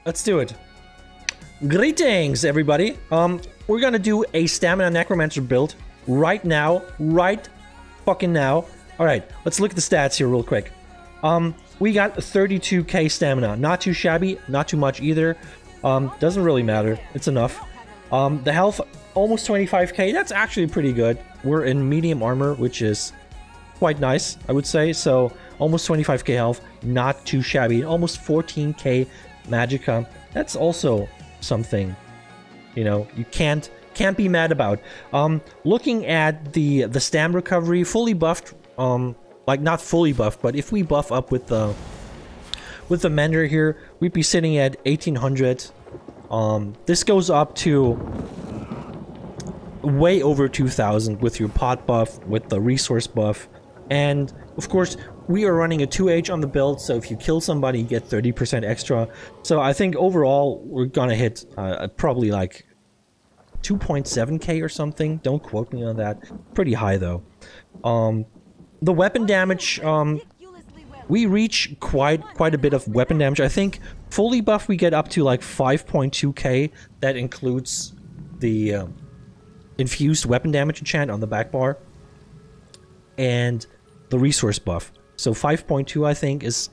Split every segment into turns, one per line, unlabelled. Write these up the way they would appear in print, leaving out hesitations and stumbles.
Let's do it. Greetings, everybody. We're gonna do a Stamina Necromancer build right now. Right fucking now. Alright, let's look at the stats here real quick. We got 32k stamina. Not too shabby, not too much either. Doesn't really matter. It's enough. The health, almost 25k. That's actually pretty good. We're in medium armor, which is quite nice, I would say. So, almost 25k health. Not too shabby. Almost 14k magicka. That's also something, you know, you can't be mad about. Looking at the stam recovery, fully buffed, like not fully buffed, but if we buff up with the mender here, we'd be sitting at 1800. This goes up to way over 2000 with your pot buff, with the resource buff, and of course we are running a 2H on the build, so if you kill somebody you get 30% extra. So I think overall we're gonna hit probably like 2.7k or something. Don't quote me on that. Pretty high though. The weapon damage, we reach quite a bit of weapon damage. I think fully buff we get up to like 5.2k. That includes the infused weapon damage enchant on the back bar and the resource buff. So 5.2 I think is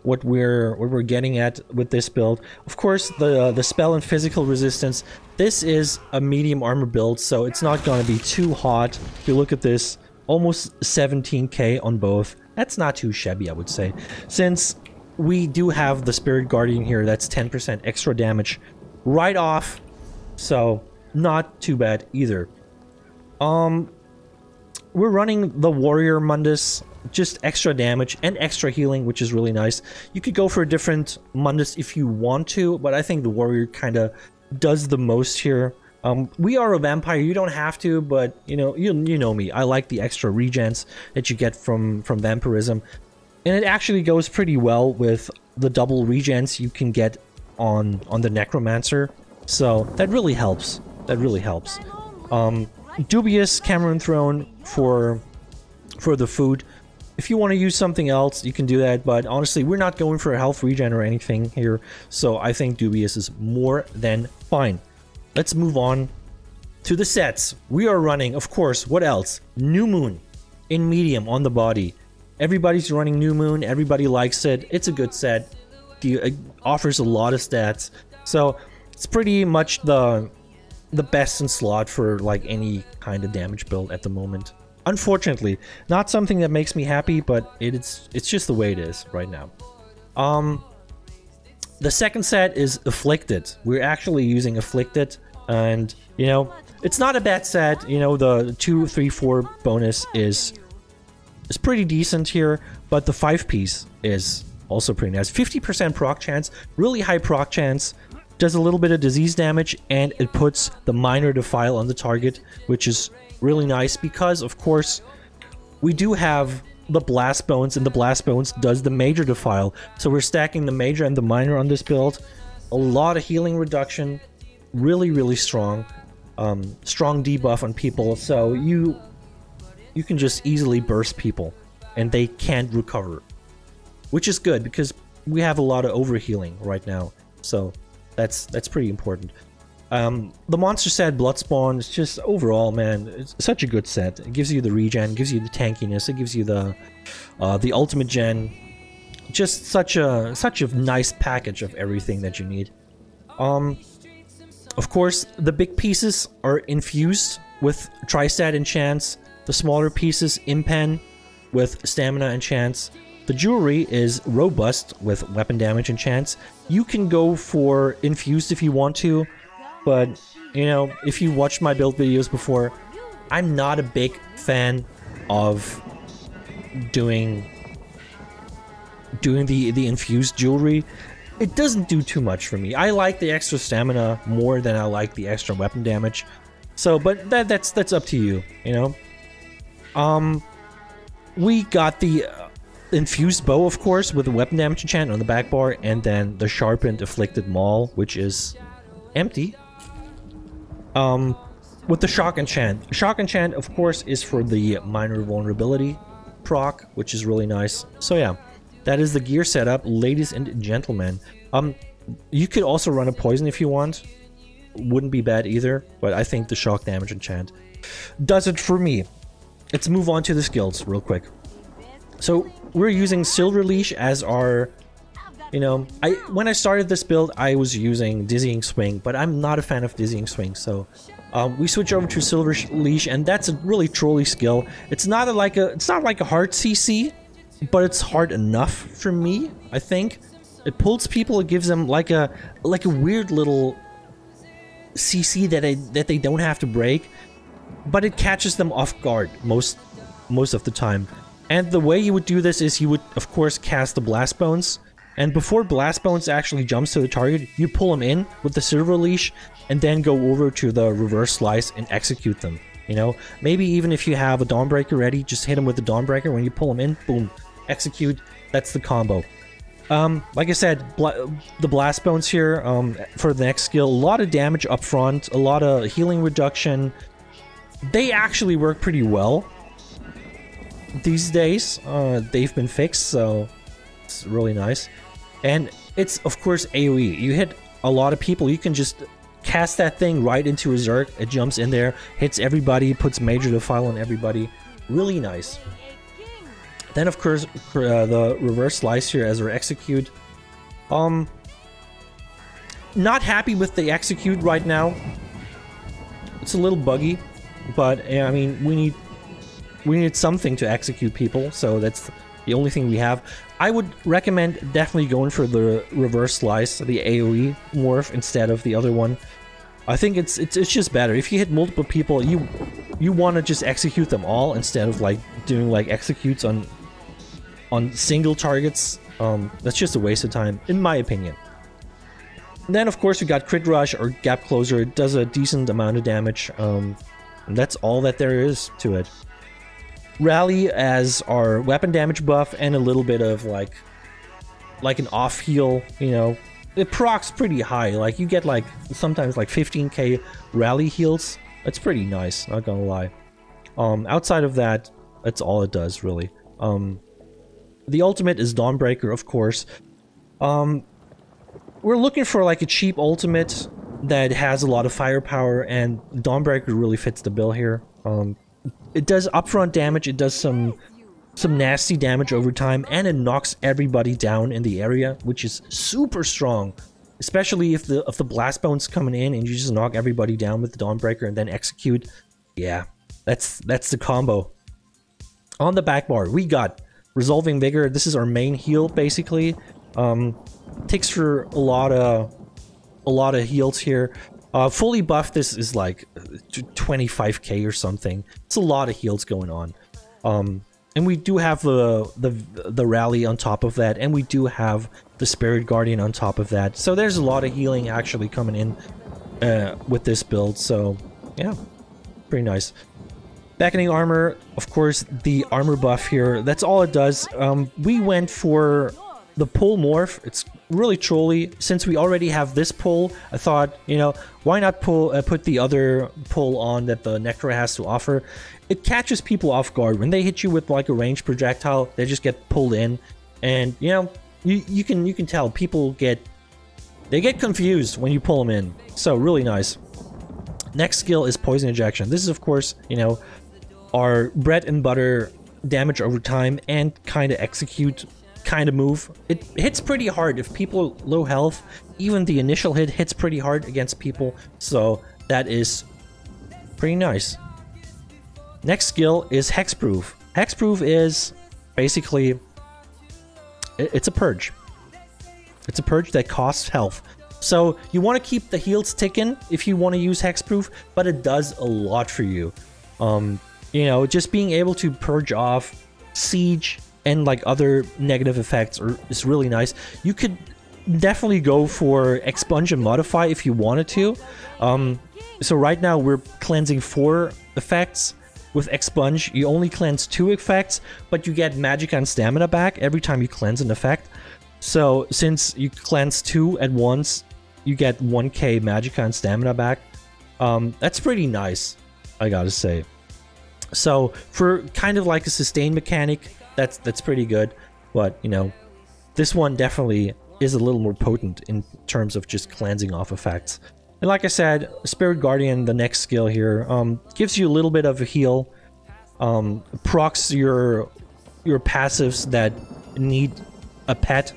what we're getting at with this build. Of course, the spell and physical resistance. This is a medium armor build, so it's not gonna be too hot. If you look at this, almost 17k on both. That's not too shabby, I would say. Since we do have the Spirit Guardian here, that's 10% extra damage right off. So not too bad either. We're running the Warrior Mundus, just extra damage and extra healing, which is really nice. You could go for a different Mundus if you want to, but I think the Warrior kind of does the most here. We are a vampire, you don't have to, but you know me. I like the extra regens that you get from vampirism. And it actually goes pretty well with the double regens you can get on the Necromancer. So that really helps. That really helps. Dubious Cameron Throne for the food. If you want to use something else, you can do that, but honestly, we're not going for a health regen or anything here, so I think Dubious is more than fine. Let's move on to the sets. We are running, of course, what else? New Moon in medium on the body. Everybody's running New Moon, everybody likes it. It's a good set. It offers a lot of stats. So it's pretty much the best in slot for like any kind of damage build at the moment. Unfortunately, not something that makes me happy, but it's just the way it is right now. The second set is Afflicted. We're actually using Afflicted, and you know, it's not a bad set. You know, the 2, 3, 4 bonus is pretty decent here, but the 5-piece is also pretty nice. 50% proc chance, really high proc chance, does a little bit of disease damage, and it puts the minor defile on the target, which is really nice because, of course, we do have the Blast Bones, and the Blast Bones does the major defile. So we're stacking the major and the minor on this build. A lot of healing reduction, really strong. Strong debuff on people, so you can just easily burst people and they can't recover, which is good because we have a lot of overhealing right now, so that's pretty important. The monster set Bloodspawn is just overall, man, it's such a good set. It gives you the regen, gives you the tankiness, it gives you the ultimate gen. Just such a nice package of everything that you need. Of course, the big pieces are infused with Tristat enchants. The smaller pieces impen with stamina enchants. The jewelry is robust with weapon damage enchants. You can go for infused if you want to, but you know, if you watched my build videos before, I'm not a big fan of doing the infused jewelry. It doesn't do too much for me. I like the extra stamina more than I like the extra weapon damage. So, but that's up to you, you know. We got the infused bow, of course, with the weapon damage enchant on the back bar, and then the sharpened afflicted maul, which is empty. With the shock enchant. Shock enchant, of course, is for the minor vulnerability proc, which is really nice. So yeah, that is the gear setup, ladies and gentlemen. You could also run a poison if you want. Wouldn't be bad either, but I think the shock damage enchant does it for me. Let's move on to the skills real quick. So we're using Silver Leash as our, you know, when I started this build, I was using Dizzying Swing, but I'm not a fan of Dizzying Swing, so we switch over to Silver Leash, and that's a really trolly skill. It's not like a hard CC, but it's hard enough for me, I think. It pulls people, it gives them like a weird little CC that they don't have to break, but it catches them off guard most of the time. And the way you would do this is you would, of course, cast the Blast Bones, and before Blast Bones actually jumps to the target, you pull them in with the Silver Leash, and then go over to the Reverse Slice and execute them. You know, maybe even if you have a Dawnbreaker ready, just hit them with the Dawnbreaker. When you pull them in, boom, execute. That's the combo. Like I said, the Blast Bones here for the next skill, a lot of damage up front, a lot of healing reduction. They actually work pretty well these days. They've been fixed, so it's really nice. And it's, of course, AoE. You hit a lot of people, you can just cast that thing right into a Zerg. It jumps in there, hits everybody, puts Major Defile on everybody. Really nice. Then, of course, the Reverse Slice here as our execute. Not happy with the execute right now. It's a little buggy, but I mean, we need something to execute people, so that's the only thing we have. I would recommend definitely going for the Reverse Slice, the AoE morph, instead of the other one. I think it's just better. If you hit multiple people, you want to just execute them all instead of like doing like executes on single targets. That's just a waste of time, in my opinion. And then, of course, we got Crit Rush or Gap Closer. It does a decent amount of damage. And that's all that there is to it. Rally as our weapon damage buff and a little bit of like an off heal, you know. It procs pretty high. Like you get like sometimes like 15k rally heals. That's pretty nice, not gonna lie. Outside of that, that's all it does really. The ultimate is Dawnbreaker, of course. We're looking for like a cheap ultimate that has a lot of firepower, and Dawnbreaker really fits the bill here. It does upfront damage, it does some nasty damage over time, and it knocks everybody down in the area, which is super strong. Especially if the Blast Bone's coming in and you just knock everybody down with the Dawnbreaker and then execute. Yeah, that's the combo. On the back bar, we got Resolving Vigor. This is our main heal, basically. Takes for a lot of heals here. Fully buffed, this is like 25k or something. It's a lot of heals going on. And we do have the rally on top of that, and we do have the Spirit Guardian on top of that. So there's a lot of healing actually coming in with this build. So yeah, pretty nice. Beckoning Armor, of course, the armor buff here. That's all it does. We went for the pull morph. It's really trolly. Since we already have this pull, I thought, you know, why not put the other pull on that the Necro has to offer. It catches people off guard. When they hit you with like a ranged projectile, they just get pulled in, and you know, you can tell people get confused when you pull them in. So really nice. Next skill is Poison Ejection. This is, of course, you know, our bread and butter damage over time and kind of execute kind of move. It hits pretty hard if people are low health. Even the initial hit hits pretty hard against people, so that is pretty nice. Next skill is Hexproof. Hexproof is basically, it's a purge. It's a purge that costs health. So you want to keep the heals ticking if you want to use Hexproof, but it does a lot for you. You know, just being able to purge off siege and like other negative effects is really nice. You could definitely go for Expunge and Modify if you wanted to. So right now we're cleansing 4 effects. With Expunge, you only cleanse 2 effects, but you get Magicka and Stamina back every time you cleanse an effect. So since you cleanse 2 at once, you get 1k Magicka and Stamina back. That's pretty nice, I gotta say. So for kind of like a sustain mechanic, that's pretty good. But you know, this one definitely is a little more potent in terms of just cleansing off effects. And like I said, Spirit Guardian, the next skill here, gives you a little bit of a heal, procs your passives that need a pet,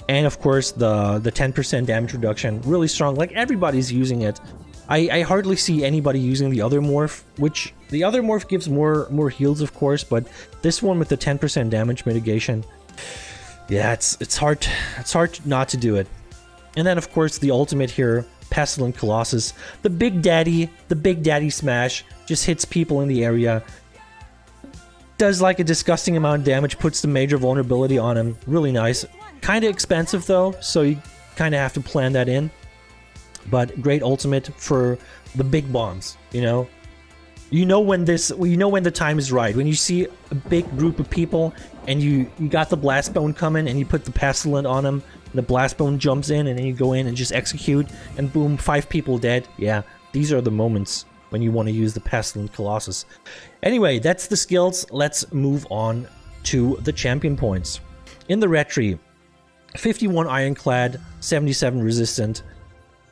and of course the 10% damage reduction, really strong. Like, everybody's using it. I hardly see anybody using the other morph, which the other morph gives more heals, of course, but this one with the 10% damage mitigation, yeah, it's hard not to do it. And then of course the ultimate here, Pestilent Colossus, the big daddy smash, just hits people in the area, does like a disgusting amount of damage, puts the major vulnerability on him. Really nice. Kind of expensive though, so you kind of have to plan that in. But great ultimate for the big bombs, you know? You know when the time is right. When you see a big group of people and you got the Blast Bone coming and you put the Pestilent on them, and the Blast Bone jumps in and then you go in and just execute and boom, 5 people dead. Yeah, these are the moments when you want to use the Pestilent Colossus. Anyway, that's the skills. Let's move on to the champion points. In the red tree, 51 Ironclad, 77 Resistant,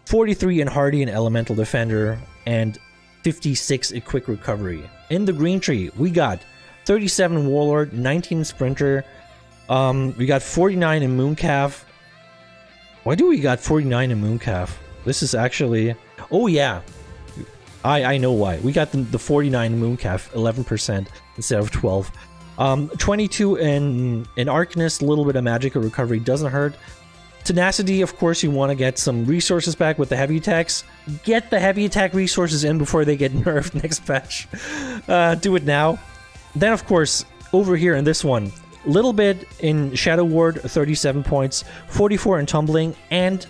43 in Hardy and Elemental Defender, and 56 in Quick Recovery. In the green tree, we got 37 Warlord, 19 Sprinter, we got 49 in Mooncalf. Why do we got 49 in Mooncalf? This is actually... Oh yeah, I know why. We got the 49 in Mooncalf, 11% instead of 12. 22 in Arcanist, a little bit of Magical Recovery doesn't hurt. Tenacity, of course, you want to get some resources back with the heavy attacks. Get the heavy attack resources in before they get nerfed next patch. Do it now. Then, of course, over here in this one, a little bit in Shadow Ward, 37 points, 44 in Tumbling, and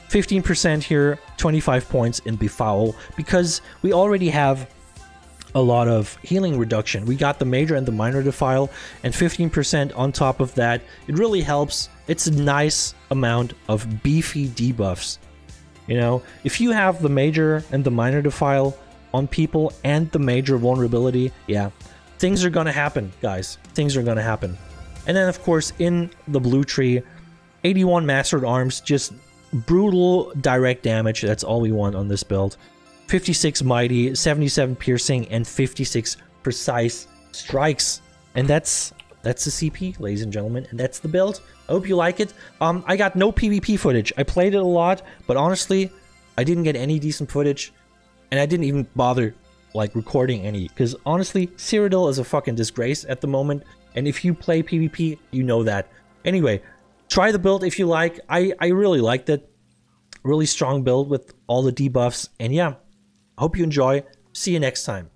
15% here, 25 points in Befoul, because we already have a lot of healing reduction. We got the Major and the Minor Defile, and 15% on top of that. It really helps. It's a nice amount of beefy debuffs. You know, if you have the Major and the Minor Defile on people and the Major Vulnerability, yeah, things are gonna happen, guys. Things are gonna happen. And then, of course, in the blue tree, 81 Mastered Arms, just brutal direct damage. That's all we want on this build. 56 Mighty, 77 Piercing, and 56 Precise Strikes. And that's the CP, ladies and gentlemen, and that's the build. I hope you like it. I got no PvP footage. I played it a lot, but honestly, I didn't get any decent footage, and I didn't even bother like recording any, because honestly, Cyrodiil is a fucking disgrace at the moment, and if you play PvP, you know that. Anyway, try the build if you like. I really liked it. Really strong build with all the debuffs, and yeah, I hope you enjoy. See you next time.